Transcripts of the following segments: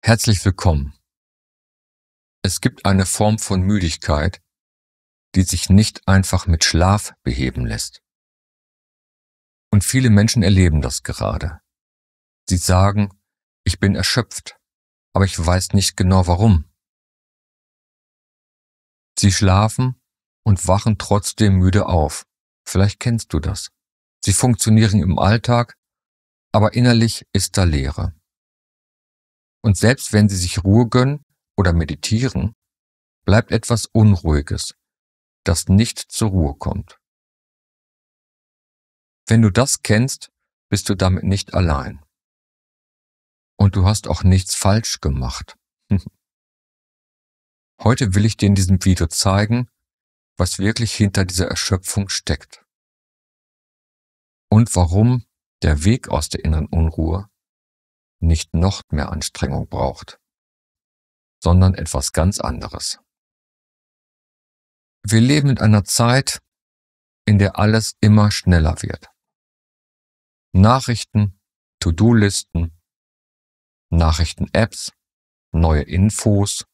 Herzlich willkommen. Es gibt eine Form von Müdigkeit, die sich nicht einfach mit Schlaf beheben lässt. Und viele Menschen erleben das gerade. Sie sagen, ich bin erschöpft, aber ich weiß nicht genau warum. Sie schlafen und wachen trotzdem müde auf. Vielleicht kennst du das. Sie funktionieren im Alltag, aber innerlich ist da Leere. Und selbst wenn sie sich Ruhe gönnen oder meditieren, bleibt etwas Unruhiges, das nicht zur Ruhe kommt. Wenn du das kennst, bist du damit nicht allein. Und du hast auch nichts falsch gemacht. Heute will ich dir in diesem Video zeigen, was wirklich hinter dieser Erschöpfung steckt. Und warum der Weg aus der inneren Unruhe nicht noch mehr Anstrengung braucht, sondern etwas ganz anderes. Wir leben in einer Zeit, in der alles immer schneller wird. Nachrichten, To-Do-Listen, Nachrichten-Apps, neue Infos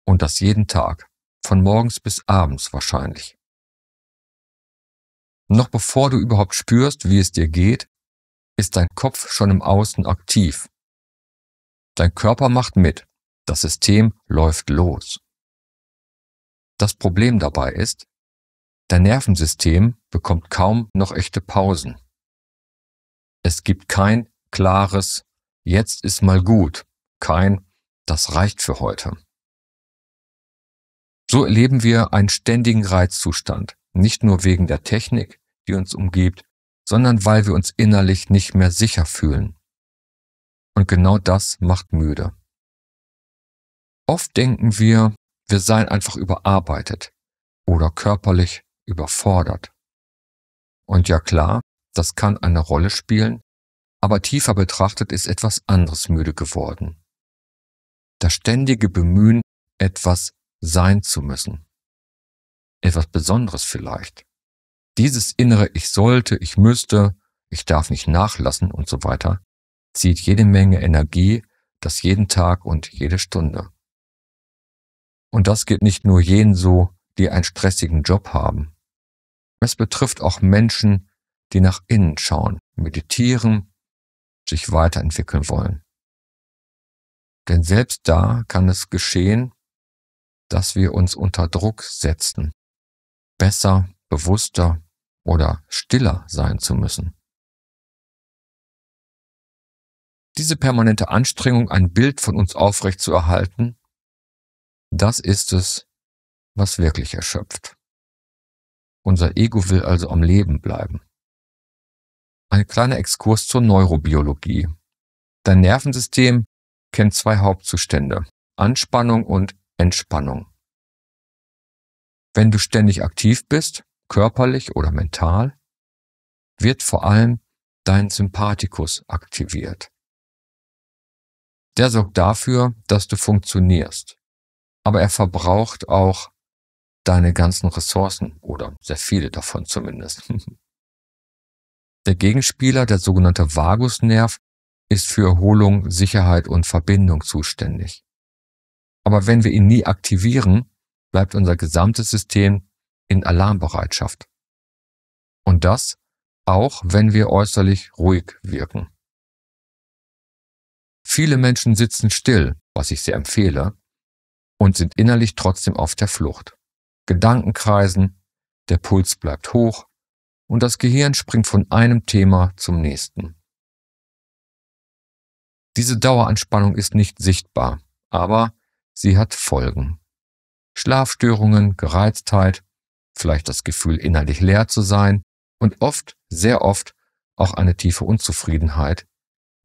und das jeden Tag, von morgens bis abends wahrscheinlich. Noch bevor du überhaupt spürst, wie es dir geht, ist dein Kopf schon im Außen aktiv. Dein Körper macht mit, das System läuft los. Das Problem dabei ist, dein Nervensystem bekommt kaum noch echte Pausen. Es gibt kein klares „Jetzt ist mal gut", kein „Das reicht für heute". So erleben wir einen ständigen Reizzustand, nicht nur wegen der Technik, die uns umgibt, sondern weil wir uns innerlich nicht mehr sicher fühlen. Und genau das macht müde. Oft denken wir, wir seien einfach überarbeitet oder körperlich überfordert. Und ja klar, das kann eine Rolle spielen, aber tiefer betrachtet ist etwas anderes müde geworden. Das ständige Bemühen, etwas sein zu müssen. Etwas Besonderes vielleicht. Dieses innere Ich sollte, ich müsste, ich darf nicht nachlassen und so weiter, zieht jede Menge Energie, das jeden Tag und jede Stunde. Und das geht nicht nur jenen so, die einen stressigen Job haben. Es betrifft auch Menschen, die nach innen schauen, meditieren, sich weiterentwickeln wollen. Denn selbst da kann es geschehen, dass wir uns unter Druck setzen, besser, bewusster oder stiller sein zu müssen. Diese permanente Anstrengung, ein Bild von uns aufrecht zu erhalten, das ist es, was wirklich erschöpft. Unser Ego will also am Leben bleiben. Ein kleiner Exkurs zur Neurobiologie. Dein Nervensystem kennt zwei Hauptzustände: Anspannung und Entspannung. Wenn du ständig aktiv bist, körperlich oder mental, wird vor allem dein Sympathikus aktiviert. Der sorgt dafür, dass du funktionierst, aber er verbraucht auch deine ganzen Ressourcen oder sehr viele davon zumindest. Der Gegenspieler, der sogenannte Vagusnerv, ist für Erholung, Sicherheit und Verbindung zuständig. Aber wenn wir ihn nie aktivieren, bleibt unser gesamtes System in Alarmbereitschaft. Und das auch, wenn wir äußerlich ruhig wirken. Viele Menschen sitzen still, was ich sehr empfehle, und sind innerlich trotzdem auf der Flucht. Gedanken kreisen, der Puls bleibt hoch und das Gehirn springt von einem Thema zum nächsten. Diese Daueranspannung ist nicht sichtbar, aber sie hat Folgen. Schlafstörungen, Gereiztheit, vielleicht das Gefühl, innerlich leer zu sein und oft, sehr oft, auch eine tiefe Unzufriedenheit,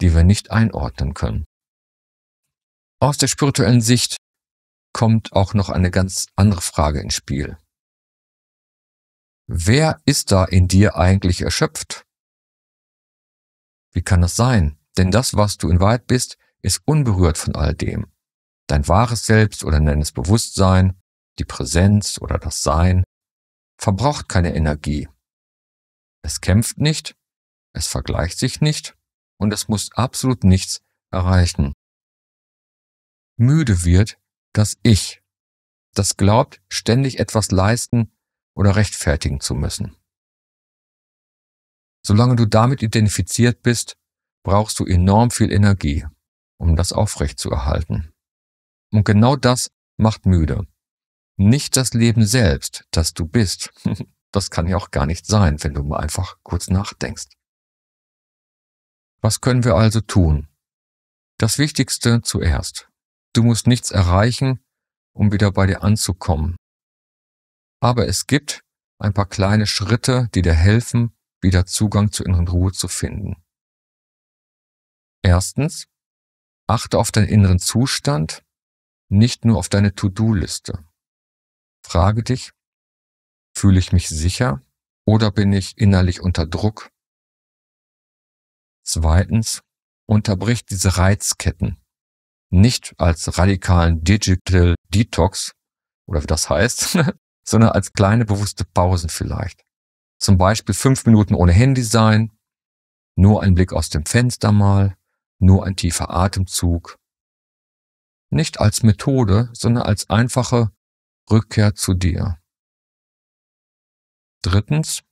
die wir nicht einordnen können. Aus der spirituellen Sicht kommt auch noch eine ganz andere Frage ins Spiel. Wer ist da in dir eigentlich erschöpft? Wie kann das sein? Denn das, was du in Wahrheit bist, ist unberührt von all dem. Dein wahres Selbst oder nenn es Bewusstsein, die Präsenz oder das Sein, verbraucht keine Energie. Es kämpft nicht, es vergleicht sich nicht und es muss absolut nichts erreichen. Müde wird das Ich, das glaubt, ständig etwas leisten oder rechtfertigen zu müssen. Solange du damit identifiziert bist, brauchst du enorm viel Energie, um das aufrechtzuerhalten. Und genau das macht müde. Nicht das Leben selbst, das du bist. Das kann ja auch gar nicht sein, wenn du mal einfach kurz nachdenkst. Was können wir also tun? Das Wichtigste zuerst. Du musst nichts erreichen, um wieder bei dir anzukommen. Aber es gibt ein paar kleine Schritte, die dir helfen, wieder Zugang zur inneren Ruhe zu finden. Erstens, achte auf deinen inneren Zustand, nicht nur auf deine To-Do-Liste. Frage dich, fühle ich mich sicher oder bin ich innerlich unter Druck? Zweitens, unterbrich diese Reizketten. Nicht als radikalen Digital Detox, oder wie das heißt, sondern als kleine bewusste Pausen vielleicht. Zum Beispiel 5 Minuten ohne Handy sein, nur ein Blick aus dem Fenster mal, nur ein tiefer Atemzug. Nicht als Methode, sondern als einfache Rückkehr zu dir. Drittens,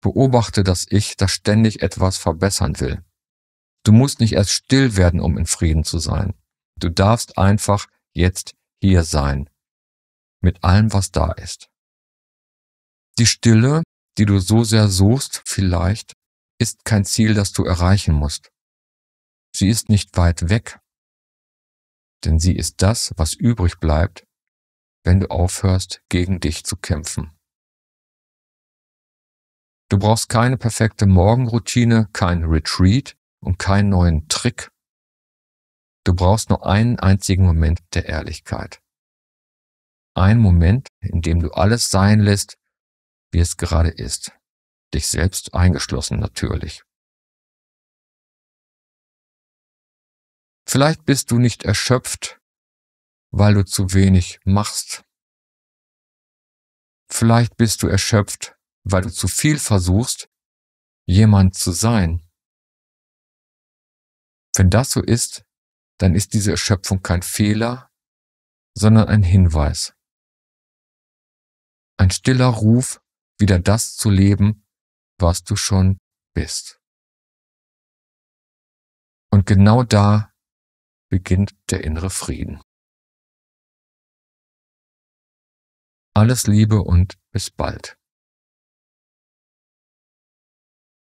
beobachte das Ich, das ständig etwas verbessern will. Du musst nicht erst still werden, um in Frieden zu sein. Du darfst einfach jetzt hier sein, mit allem, was da ist. Die Stille, die du so sehr suchst, vielleicht, ist kein Ziel, das du erreichen musst. Sie ist nicht weit weg, denn sie ist das, was übrig bleibt, wenn du aufhörst, gegen dich zu kämpfen. Du brauchst keine perfekte Morgenroutine, kein Retreat und keinen neuen Trick. Du brauchst nur einen einzigen Moment der Ehrlichkeit. Ein Moment, in dem du alles sein lässt, wie es gerade ist. Dich selbst eingeschlossen natürlich. Vielleicht bist du nicht erschöpft, weil du zu wenig machst. Vielleicht bist du erschöpft, weil du zu viel versuchst, jemand zu sein. Wenn das so ist, dann ist diese Erschöpfung kein Fehler, sondern ein Hinweis. Ein stiller Ruf, wieder das zu leben, was du schon bist. Und genau da beginnt der innere Frieden. Alles Liebe und bis bald.